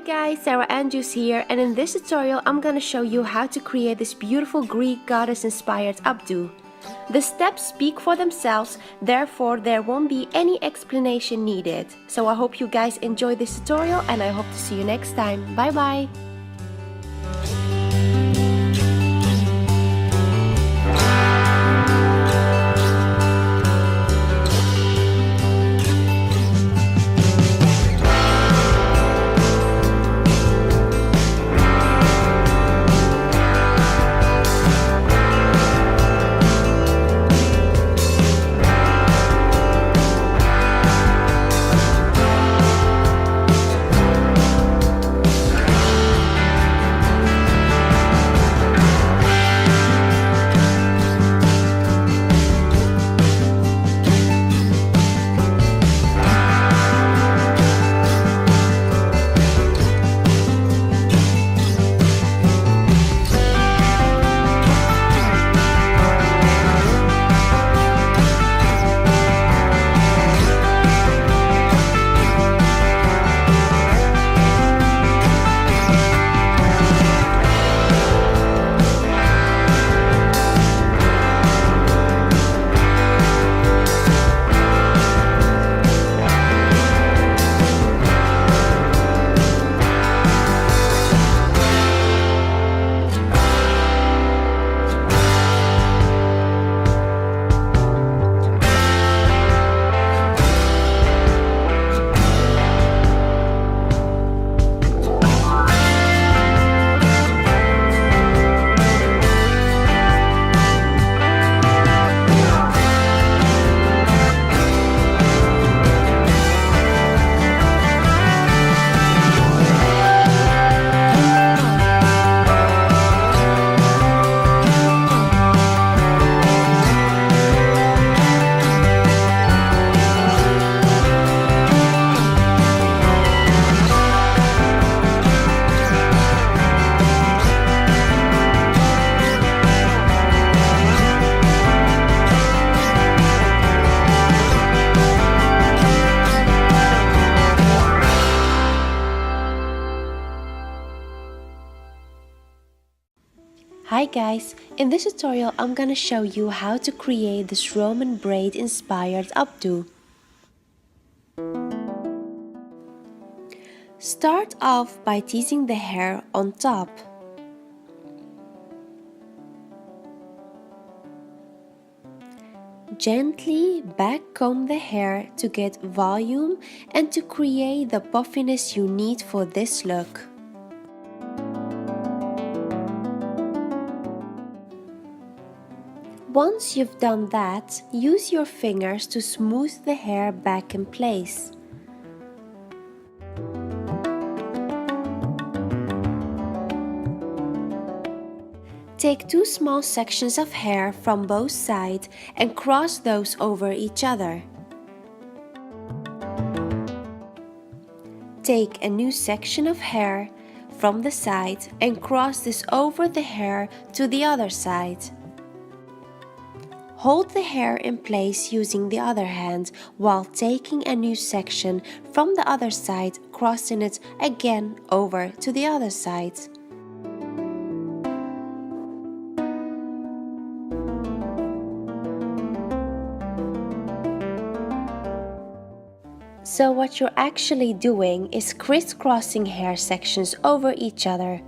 guys, Angius here, and in this tutorial I'm gonna show you how to create this beautiful Greek goddess inspired updo. The steps speak for themselves, therefore there won't be any explanation needed. So I hope you guys enjoy this tutorial and I hope to see you next time. Bye bye! Hi guys, in this tutorial I'm gonna show you how to create this Roman braid inspired updo. Start off by teasing the hair on top. Gently back comb the hair to get volume and to create the puffiness you need for this look. Once you've done that, use your fingers to smooth the hair back in place. Take two small sections of hair from both sides and cross those over each other. Take a new section of hair from the side and cross this over the hair to the other side. Hold the hair in place using the other hand while taking a new section from the other side, crossing it again over to the other side. So what you're actually doing is crisscrossing hair sections over each other.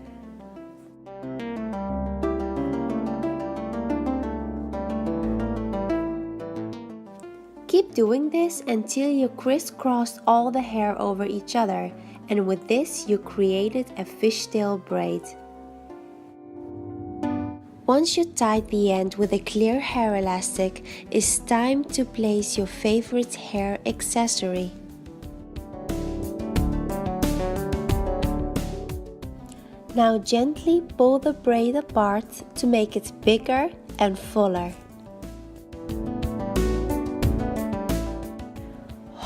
Keep doing this until you crisscross all the hair over each other, and with this you created a fishtail braid. Once you tied the end with a clear hair elastic, it's time to place your favorite hair accessory. Now gently pull the braid apart to make it bigger and fuller.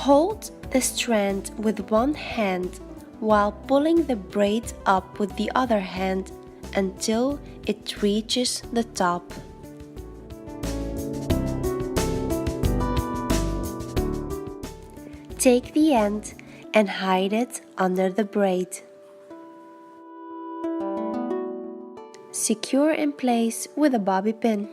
Hold the strand with one hand while pulling the braid up with the other hand until it reaches the top. Take the end and hide it under the braid. secure in place with a bobby pin.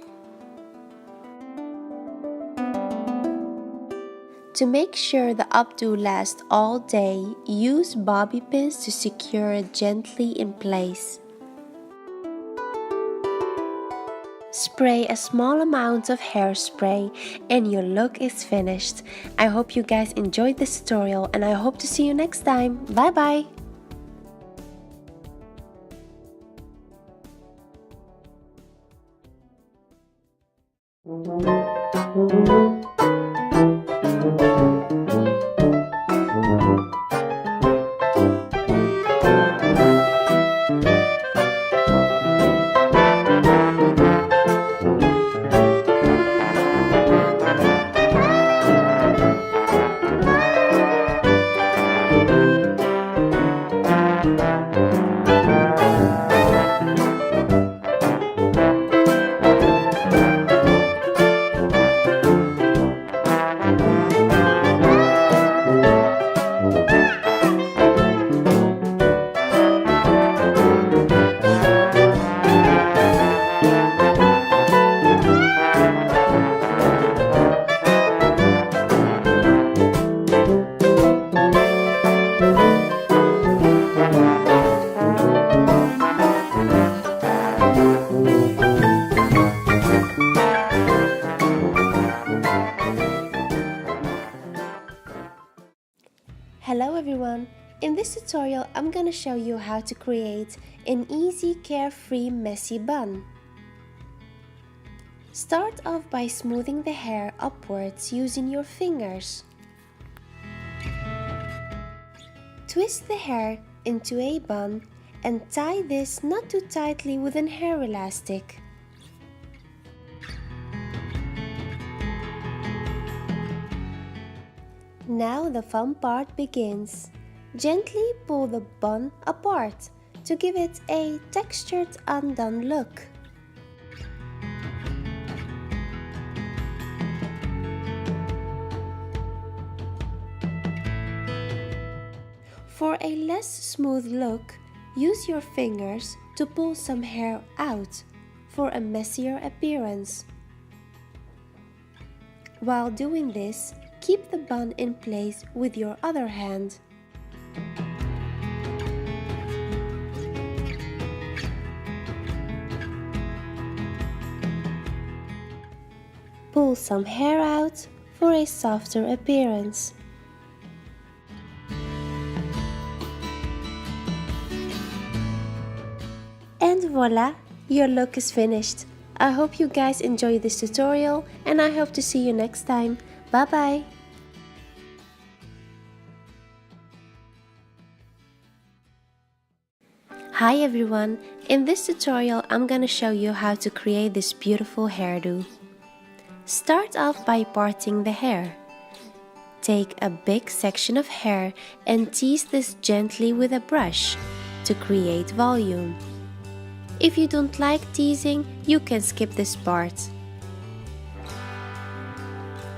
To make sure the updo lasts all day, use bobby pins to secure it gently in place. Spray a small amount of hairspray and your look is finished. I hope you guys enjoyed this tutorial and I hope to see you next time. Bye bye! Hello everyone! In this tutorial, I'm gonna show you how to create an easy, carefree, messy bun. Start off by smoothing the hair upwards using your fingers. Twist the hair into a bun and tie this not too tightly with an hair elastic. Now the fun part begins. Gently pull the bun apart to give it a textured undone look. For a less smooth look, use your fingers to pull some hair out for a messier appearance. While doing this, keep the bun in place with your other hand. Pull some hair out for a softer appearance. And voila! Your look is finished. I hope you guys enjoyed this tutorial and I hope to see you next time. Bye bye! Hi everyone! In this tutorial I'm gonna show you how to create this beautiful hairdo. Start off by parting the hair. Take a big section of hair and tease this gently with a brush to create volume. If you don't like teasing, you can skip this part.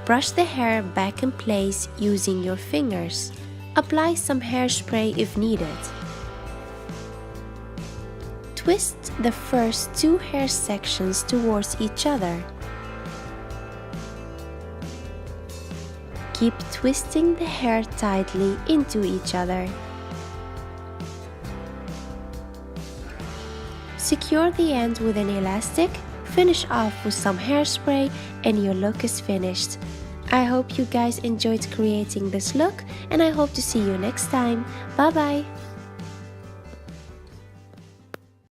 Brush the hair back in place using your fingers. Apply some hairspray if needed. Twist the first two hair sections towards each other. Keep twisting the hair tightly into each other. Secure the end with an elastic, finish off with some hairspray, and your look is finished. I hope you guys enjoyed creating this look and I hope to see you next time. Bye bye!